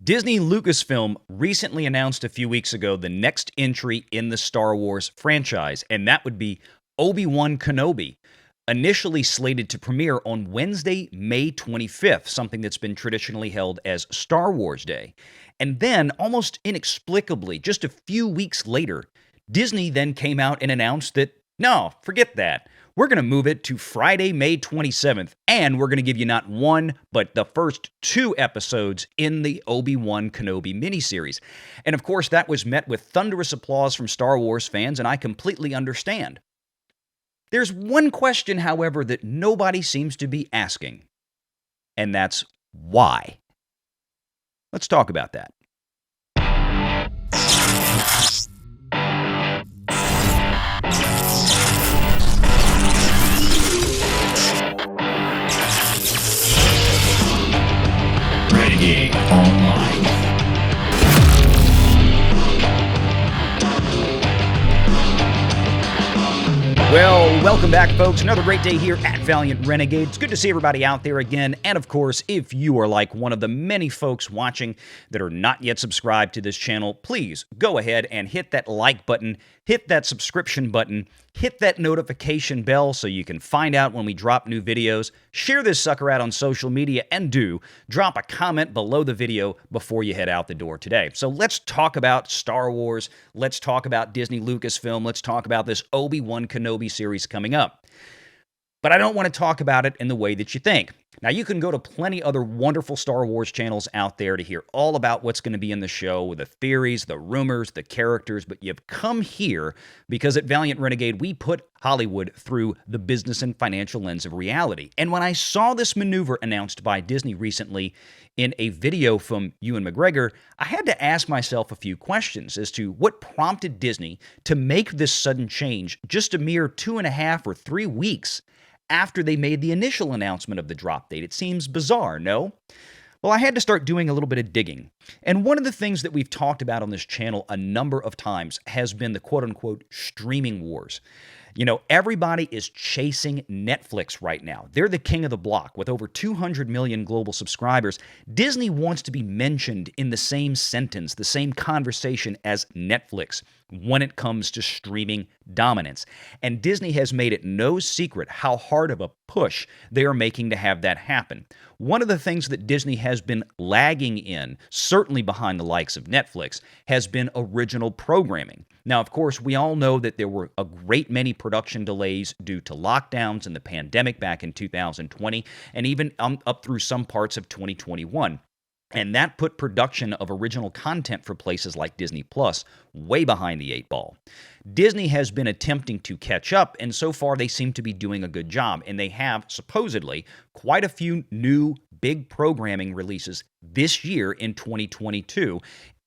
Disney Lucasfilm recently announced a few weeks ago the next entry in the Star Wars franchise, and that would be Obi Wan Kenobi, initially slated to premiere on Wednesday, May 25th, something that's been traditionally held as Star Wars Day. And then, almost inexplicably, just a few weeks later, Disney then came out and announced that, no, forget that. We're going to move it to Friday, May 27th, and we're going to give you not one, but the first two episodes in the Obi Wan Kenobi miniseries. And of course, that was met with thunderous applause from Star Wars fans, and I completely understand. There's one question, however, that nobody seems to be asking, and that's why. Let's talk about that. Renegade Online. Well, welcome back, folks. Another great day here at Valiant Renegade. It's good to see everybody out there again. And of course, if you are like one of the many folks watching that are not yet subscribed to this channel, please go ahead and hit that like button, hit that subscription button, hit that notification bell so you can find out when we drop new videos. Share this sucker out on social media, and do drop a comment below the video before you head out the door today. So let's talk about Star Wars. Let's talk about Disney Lucasfilm. Let's talk about this Obi Wan Kenobi series coming up. But I don't want to talk about it in the way that you think. Now, you can go to plenty other wonderful Star Wars channels out there to hear all about what's going to be in the show, the theories, the rumors, the characters, but you've come here because at Valiant Renegade, we put Hollywood through the business and financial lens of reality. And when I saw this maneuver announced by Disney recently in a video from Ewan McGregor, I had to ask myself a few questions as to what prompted Disney to make this sudden change just a mere 2.5 or 3 weeks after they made the initial announcement of the drop date. It seems bizarre, no? Well, I had to start doing a little bit of digging. And one of the things that we've talked about on this channel a number of times has been the quote-unquote streaming wars. You know, everybody is chasing Netflix right now. They're the king of the block with over 200 million global subscribers. Disney wants to be mentioned in the same sentence, the same conversation as Netflix when it comes to streaming dominance. And Disney has made it no secret how hard of a push they are making to have that happen. One of the things that Disney has been lagging in, certainly behind the likes of Netflix, has been original programming. Now, of course, we all know that there were a great many production delays due to lockdowns and the pandemic back in 2020, and even up through some parts of 2021. And that put production of original content for places like Disney Plus way behind the 8 ball. Disney has been attempting to catch up, and so far they seem to be doing a good job. And they have, supposedly, quite a few new big programming releases this year in 2022.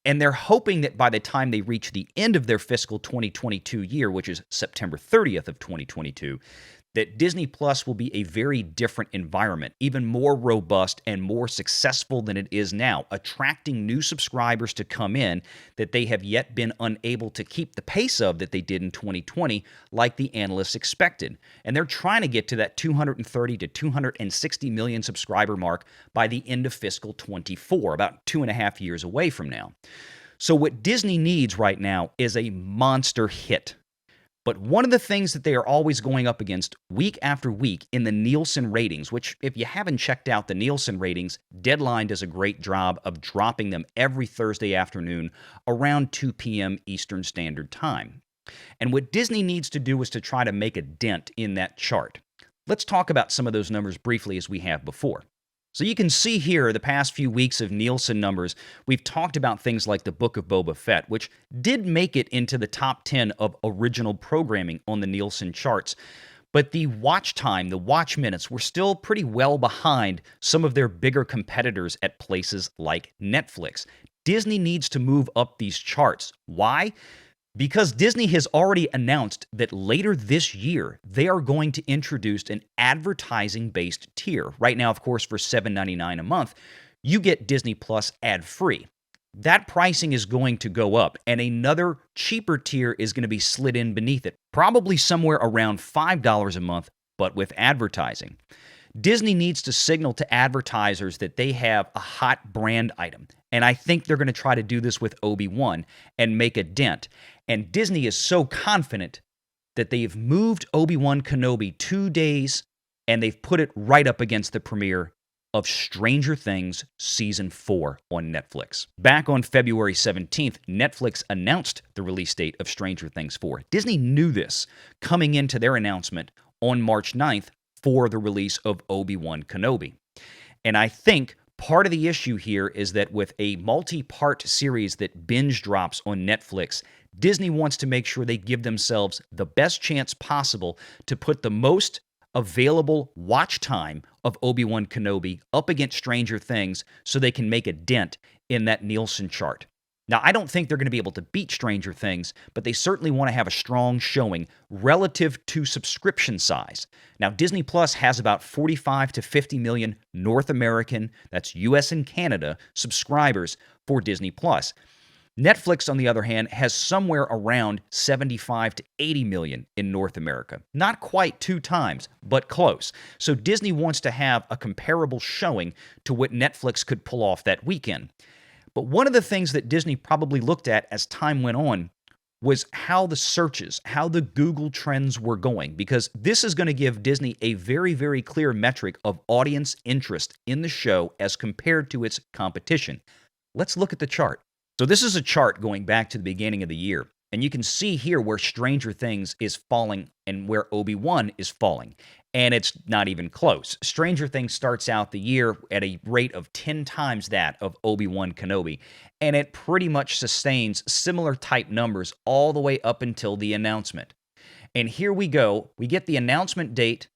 And they're hoping that by the time they reach the end of their fiscal 2022 year, which is September 30th of 2022, that Disney Plus will be a very different environment, even more robust and more successful than it is now, attracting new subscribers to come in that they have yet been unable to keep the pace of that they did in 2020, like the analysts expected. And they're trying to get to that 230 to 260 million subscriber mark by the end of fiscal 24, about 2.5 years away from now. So what Disney needs right now is a monster hit. But one of the things that they are always going up against week after week in the Nielsen ratings, which if you haven't checked out the Nielsen ratings, Deadline does a great job of dropping them every Thursday afternoon around 2 p.m. Eastern Standard Time. And what Disney needs to do is to try to make a dent in that chart. Let's talk about some of those numbers briefly as we have before. So you can see here the past few weeks of Nielsen numbers. We've talked about things like the Book of Boba Fett, which did make it into the top 10 of original programming on the Nielsen charts. But the watch time, the watch minutes, were still pretty well behind some of their bigger competitors at places like Netflix. Disney needs to move up these charts. Why? Because Disney has already announced that later this year, they are going to introduce an advertising-based tier. Right now, of course, for $7.99 a month, you get Disney Plus ad-free. That pricing is going to go up, and another cheaper tier is going to be slid in beneath it, probably somewhere around $5 a month, but with advertising. Disney needs to signal to advertisers that they have a hot brand item. And I think they're going to try to do this with Obi-Wan and make a dent. And Disney is so confident that they've moved Obi Wan Kenobi 2 days and they've put it right up against the premiere of Stranger Things Season 4 on Netflix. Back on February 17th, Netflix announced the release date of Stranger Things 4. Disney knew this coming into their announcement on March 9th for the release of Obi Wan Kenobi. And I think part of the issue here is that with a multi-part series that binge drops on Netflix, Disney wants to make sure they give themselves the best chance possible to put the most available watch time of Obi-Wan Kenobi up against Stranger Things so they can make a dent in that Nielsen chart. Now, I don't think they're going to be able to beat Stranger Things, but they certainly want to have a strong showing relative to subscription size. Now, Disney Plus has about 45 to 50 million North American, that's US and Canada, subscribers for Disney Plus. Netflix, on the other hand, has somewhere around 75 to 80 million in North America. Not quite 2 times, but close. So Disney wants to have a comparable showing to what Netflix could pull off that weekend. But one of the things that Disney probably looked at as time went on was how the searches, how the Google trends were going, because this is going to give Disney a very, very clear metric of audience interest in the show as compared to its competition. Let's look at the chart. So this is a chart going back to the beginning of the year, and you can see here where Stranger Things is falling and where Obi-Wan is falling, and it's not even close. Stranger Things starts out the year at a rate of 10 times that of Obi-Wan Kenobi, and it pretty much sustains similar type numbers all the way up until the announcement. And here we go. We get the announcement date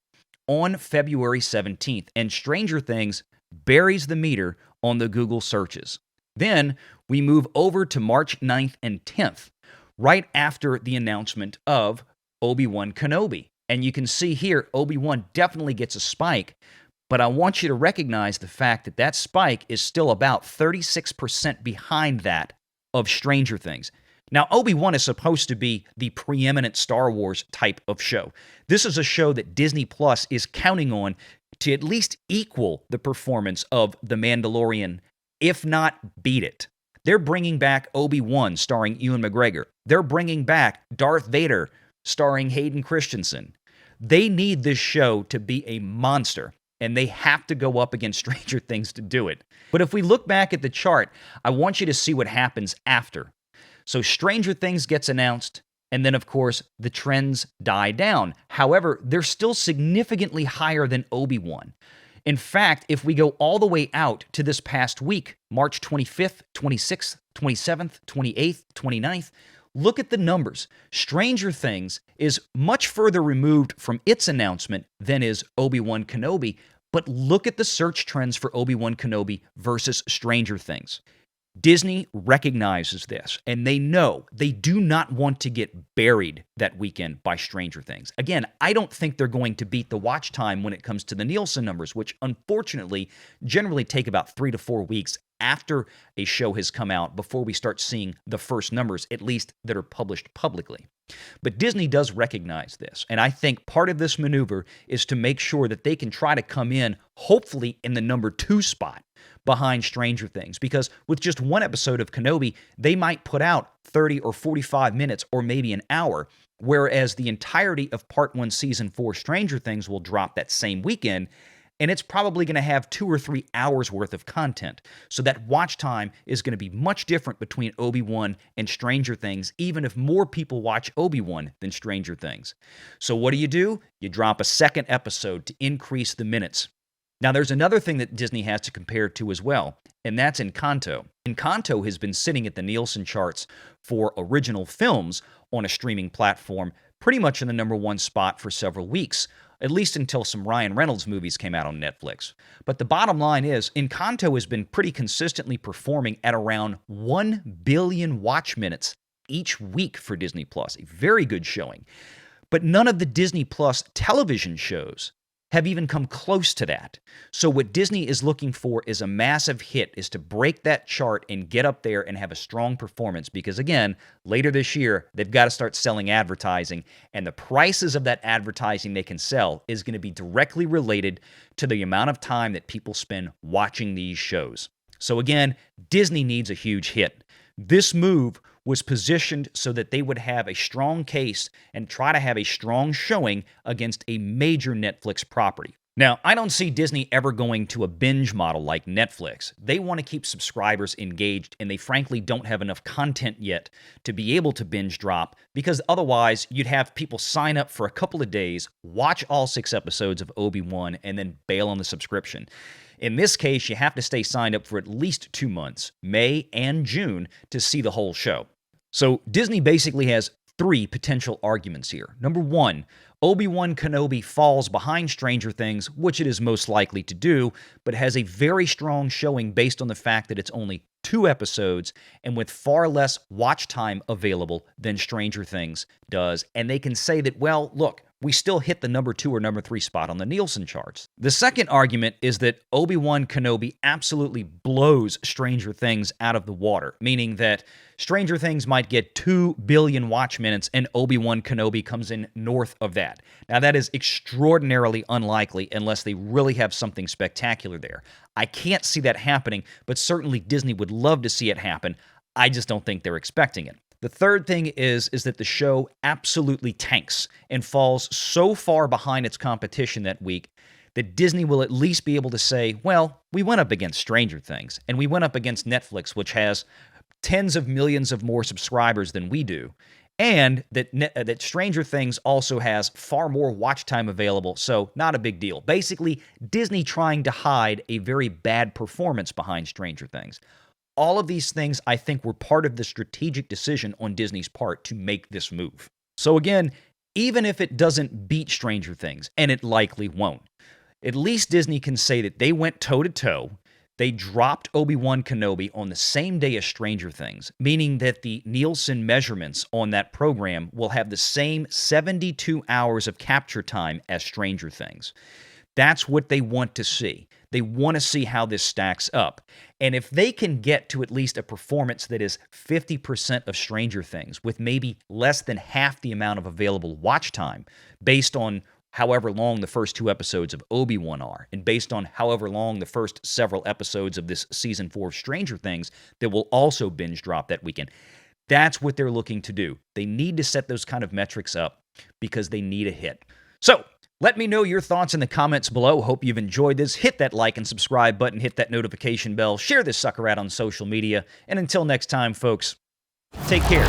on February 17th, and Stranger Things buries the meter on the Google searches. Then we move over to March 9th and 10th, right after the announcement of Obi-Wan Kenobi. And you can see here, Obi-Wan definitely gets a spike, but I want you to recognize the fact that that spike is still about 36% behind that of Stranger Things. Now, Obi-Wan is supposed to be the preeminent Star Wars type of show. This is a show that Disney Plus is counting on to at least equal the performance of The Mandalorian, if not beat it. They're bringing back Obi-Wan starring Ewan McGregor. They're bringing back Darth Vader starring Hayden Christensen. They need this show to be a monster, and they have to go up against Stranger Things to do it. But if we look back at the chart, I want you to see what happens after. So Stranger Things gets announced, and then, of course, the trends die down. However, they're still significantly higher than Obi-Wan. In fact, if we go all the way out to this past week, March 25th, 26th, 27th, 28th, 29th, look at the numbers. Stranger Things is much further removed from its announcement than is Obi-Wan Kenobi, but look at the search trends for Obi-Wan Kenobi versus Stranger Things. Disney recognizes this, and they know they do not want to get buried that weekend by Stranger Things. Again, I don't think they're going to beat the watch time when it comes to the Nielsen numbers, which unfortunately generally take about 3 to 4 weeks after a show has come out before we start seeing the first numbers, at least that are published publicly. But Disney does recognize this, and I think part of this maneuver is to make sure that they can try to come in, hopefully, in the number 2 spot behind Stranger Things, because with just one episode of Kenobi, they might put out 30 or 45 minutes or maybe an hour, whereas the entirety of Part 1 Season 4 Stranger Things will drop that same weekend, and it's probably going to have 2 or 3 hours worth of content. So that watch time is going to be much different between Obi-Wan and Stranger Things, even if more people watch Obi-Wan than Stranger Things. So what do? You drop a second episode to increase the minutes. Now, there's another thing that Disney has to compare to as well, and that's Encanto. Encanto has been sitting at the Nielsen charts for original films on a streaming platform pretty much in the number 1 spot for several weeks, at least until some Ryan Reynolds movies came out on Netflix. But the bottom line is, Encanto has been pretty consistently performing at around 1 billion watch minutes each week for Disney+, a very good showing. But none of the Disney Plus television shows have even come close to that. So what Disney is looking for is a massive hit, is to break that chart and get up there and have a strong performance. Because again, later this year, they've got to start selling advertising, and the prices of that advertising they can sell is going to be directly related to the amount of time that people spend watching these shows. So again, Disney needs a huge hit. This move was positioned so that they would have a strong case and try to have a strong showing against a major Netflix property. Now, I don't see Disney ever going to a binge model like Netflix. They want to keep subscribers engaged, and they frankly don't have enough content yet to be able to binge drop, because otherwise you'd have people sign up for a couple of days, watch all 6 episodes of Obi-Wan, and then bail on the subscription. In this case, you have to stay signed up for at least 2 months, May and June, to see the whole show. So Disney basically has 3 potential arguments here. Number 1, Obi Wan Kenobi falls behind Stranger Things, which it is most likely to do, but has a very strong showing based on the fact that it's only 2 episodes and with far less watch time available than Stranger Things does. And they can say that, well, look, we still hit the number 2 or number 3 spot on the Nielsen charts. The second argument is that Obi Wan Kenobi absolutely blows Stranger Things out of the water, meaning that Stranger Things might get 2 billion watch minutes and Obi Wan Kenobi comes in north of that. Now, that is extraordinarily unlikely unless they really have something spectacular there. I can't see that happening, but certainly Disney would love to see it happen. I just don't think they're expecting it. The third thing is that the show absolutely tanks and falls so far behind its competition that week that Disney will at least be able to say, well, we went up against Stranger Things, and we went up against Netflix, which has tens of millions of more subscribers than we do, and that Stranger Things also has far more watch time available, so not a big deal. Basically, Disney trying to hide a very bad performance behind Stranger Things. All of these things, I think, were part of the strategic decision on Disney's part to make this move. So again, even if it doesn't beat Stranger Things, and it likely won't, at least Disney can say that they went toe-to-toe. They dropped Obi Wan Kenobi on the same day as Stranger Things, meaning that the Nielsen measurements on that program will have the same 72 hours of capture time as Stranger Things. That's what they want to see. They want to see how this stacks up. And if they can get to at least a performance that is 50% of Stranger Things, with maybe less than half the amount of available watch time, based on however long the first 2 episodes of Obi-Wan are, and based on however long the first several episodes of this season 4 of Stranger Things that will also binge drop that weekend, that's what they're looking to do. They need to set those kind of metrics up because they need a hit. So, let me know your thoughts in the comments below. Hope you've enjoyed this. Hit that like and subscribe button. Hit that notification bell. Share this sucker out on social media. And until next time, folks, take care.